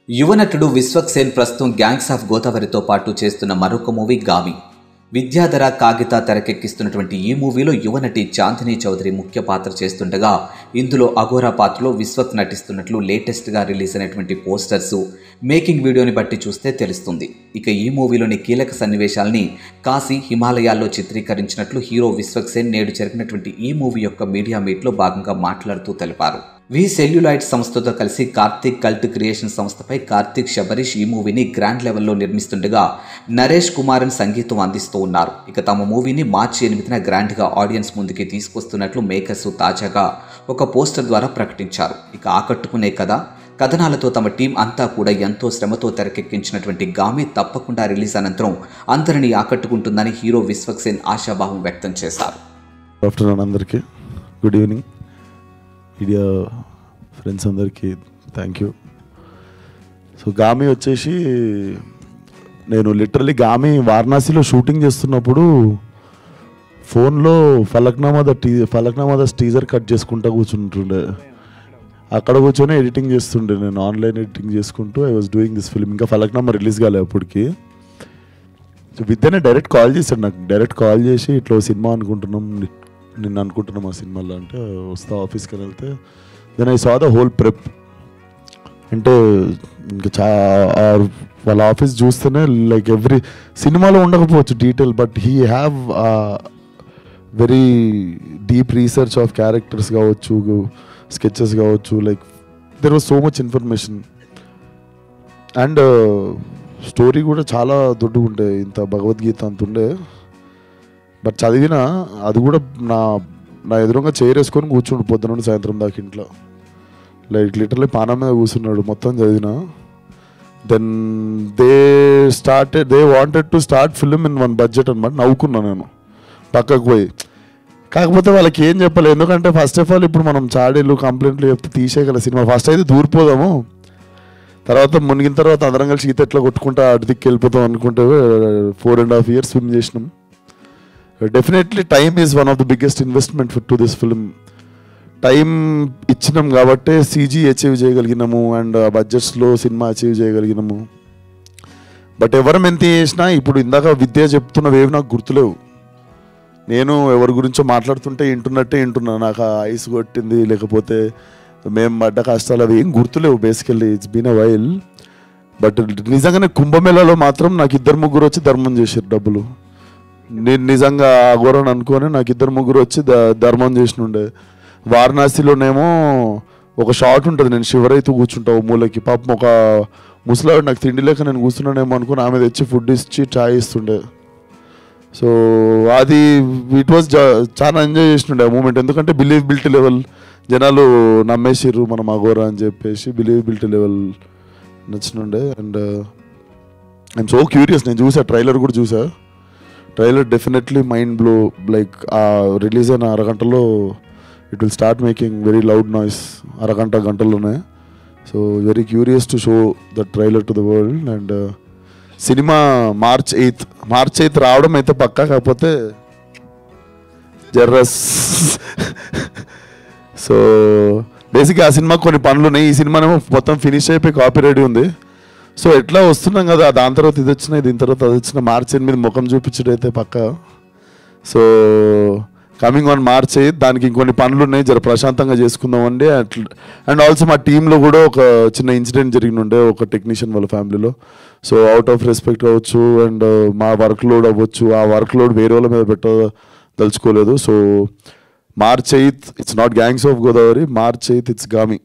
యువ నటుడు విశ్వక్ సేన్ ప్రస్తుతం గ్యాంగ్స్ ఆఫ్ గోదావరితో పాటు చేస్తున్న మరొక మూవీ గామి. విద్యాధర కాగిత తెరకెక్కిస్తున్నటువంటి ఈ మూవీలో యువ నటి చాందిని చౌదరి ముఖ్య పాత్ర చేస్తుండగా ఇందులో అఘోరా పాత్రలో విశ్వక్ నటిస్తున్నట్లు లేటెస్ట్గా రిలీజ్ అయినటువంటి పోస్టర్స్, మేకింగ్ వీడియోని బట్టి చూస్తే తెలుస్తుంది. ఇక ఈ మూవీలోని కీలక సన్నివేశాలని కాశీ, హిమాలయాల్లో చిత్రీకరించినట్లు హీరో విశ్వక్ సేన్ నేడు జరిగినటువంటి ఈ మూవీ యొక్క మీడియా మీట్లో భాగంగా మాట్లాడుతూ తెలిపారు. వి సెల్యులాయిడ్ సంస్థతో కలిసి కార్తిక్ కల్ట్ క్రియేషన్ సంస్థపై కార్తిక్ శబరీష్ ఈ మూవీని గ్రాండ్ లెవెల్లో నిర్మిస్తుండగా నరేష్ కుమారన్ సంగీతం అందిస్తూ ఉన్నారు. ఇక తమ మూవీని మార్చి 8న గ్రాండ్గా ఆడియన్స్ ముందుకి తీసుకొస్తున్నట్లు మేకర్స్ తాజాగా ఒక పోస్టర్ ద్వారా ప్రకటించారు. ఇక ఆకట్టుకునే కథనాలతో తమ టీం అంతా కూడా ఎంతో శ్రమతో తెరకెక్కించినటువంటి గామి తప్పకుండా రిలీజ్ అనంతరం అందరినీ ఆకట్టుకుంటుందని హీరో విశ్వక్ సేన్ ఆశాభావం వ్యక్తం చేశారు. అందరికీ గుడ్ ఈవినింగ్. మీడియా ఫ్రెండ్స్ అందరికీ థ్యాంక్ యూ. సో గామి వచ్చేసి నేను లిటరలీ గామి వారణాసిలో షూటింగ్ చేస్తున్నప్పుడు ఫోన్లో ఫలక్నామా ద టీజర్ కట్ చేసుకుంటూ కూర్చుంటుండే. అక్కడ కూర్చొని ఎడిటింగ్ చేస్తుండే, నేను ఆన్లైన్ ఎడిటింగ్ చేసుకుంటూ I was doing this film. ఇంకా ఫలక్నామా రిలీజ్ కాలే అప్పటికి. సో విద్యనే డైరెక్ట్ కాల్ చేశాడు నాకు. డైరెక్ట్ కాల్ చేసి ఇట్లా సినిమా అనుకుంటున్నాం, నిన్ను అనుకుంటున్నాం ఆ సినిమాలో అంటే వస్తా ఆఫీస్కి వెళ్తే then I saw the whole prep. అంటే ఇంకా వాళ్ళ ఆఫీస్ చూస్తేనే లైక్ ఎవ్రీ సినిమాలో ఉండకపోవచ్చు detail, but he have very deep research of characters కావచ్చు, స్కెచెస్ కావచ్చు, like there was so much information. And story కూడా చాలా దొడ్డుగా ఉండే, ఇంత భగవద్గీత అంత ఉండే. బట్ చదివిన అది కూడా నా ఎదురుగా చైర్ వేసుకొని కూర్చుండు పొద్దున నుండి సాయంత్రం దాకా ఇంట్లో. లైక్ లిటరలీ పానం మీద కూర్చున్నాడు మొత్తం చదివిన. Then they wanted to start film in one budget అనమాట. నవ్వుకున్నాను నేను పక్కకు పోయి. కాకపోతే వాళ్ళకి ఏం చెప్పాలి, ఎందుకంటే ఫస్ట్ ఆఫ్ ఆల్ ఇప్పుడు మనం చాడీలు కంప్లైంట్లు చెప్తే తీసేయగల సినిమా. ఫస్ట్ అయితే దూరిపోదాము, తర్వాత మునిగిన తర్వాత అందరం కలిసి ఈత ఎట్లా కొట్టుకుంటా అటు దిక్కి వెళ్ళిపోతాం అనుకుంటే 4.5 years స్విమ్ చేసినాం. Definitely time is one of the biggest investment to this film. Time ఇచ్చినాం కాబట్టి సీజీ అచీవ్ చేయగలిగినాము అండ్ బడ్జెట్స్లో సినిమా అచీవ్ చేయగలిగినాము. బట్ ఎవరం ఎంత చేసినా ఇప్పుడు ఇందాక విద్య చెప్తున్నవేవి నాకు గుర్తులేవు. నేను ఎవరి గురించో మాట్లాడుతుంటే వింటున్నా, నాకు ఐస్ కొట్టింది లేకపోతే మేము పడ్డ కష్టాలు అవి ఏం గుర్తులేవు. Basically it's been a while. But నిజంగానే కుంభమేళాలో మాత్రం నాకు 2-3 వచ్చి ధర్మం చేశారు డబ్బులు. నేను నిజంగా అఘోరని అనుకొని నాకు 2-3 వచ్చి ధర్మం చేసినుండే. వారణాసిలోనేమో ఒక షాట్ ఉంటుంది, నేను షివరైతూ కూర్చుంటా ఓ మూలకి. పాపం ఒక ముసలాడు నాకు తిండి లేక నేను కూర్చున్నానేమో అనుకుని ఆమె తెచ్చి ఫుడ్ ఇచ్చి చాయ్ ఇస్తుండే. సో అది ఇట్ వాజ్ చాలా ఎంజాయ్ చేసినుండే ఆ మూమెంట్. ఎందుకంటే బిలీవబిలిటీ లెవెల్ జనాలు నమ్మేసిర్రు మనం అఘోరా అని చెప్పేసి, బిలీవబిలిటీ లెవెల్ నచ్చినుండే. And I'm so curious. నేను చూసా, ట్రైలర్ కూడా చూసా. Trailer definitely mind blow. Like ఆ రిలీజ్ అయిన అరగంటలో it will start making very loud noise. గంటల్లోనే. So very curious to show the trailer to the world. And సినిమా మార్చ్ 8th రావడం అయితే పక్కా. కాకపోతే జర్రస్ సో బేసిక్గా ఆ సినిమా కొన్ని పనులు ఉన్నాయి. ఈ సినిమానేమో మొత్తం ఫినిష్ అయిపోయి కాపీ రెడీ ఉంది. సో ఎట్లా వస్తున్నాం కదా, దాని తర్వాత ఇది వచ్చినాయి, దీని తర్వాత అది వచ్చిన. మార్చ్ 8 ముఖం చూపించడం అయితే పక్క. సో కమింగ్ ఆన్ March 8 దానికి ఇంకొన్ని పనులు ఉన్నాయి, జర ప్రశాంతంగా చేసుకుందామండి. అండ్ ఆల్సో మా టీంలో కూడా ఒక చిన్న ఇన్సిడెంట్ జరిగినుండే ఒక టెక్నీషియన్ వాళ్ళ ఫ్యామిలీలో. సో అవుట్ ఆఫ్ రెస్పెక్ట్ అవ్వచ్చు అండ్ మా వర్క్ లోడ్ అవ్వచ్చు, ఆ వర్క్ లోడ్ వేరే వాళ్ళ మీద పెట్టదలుచుకోలేదు. So March 8 it's not gangs of Godavari, March 8 it's Gaami.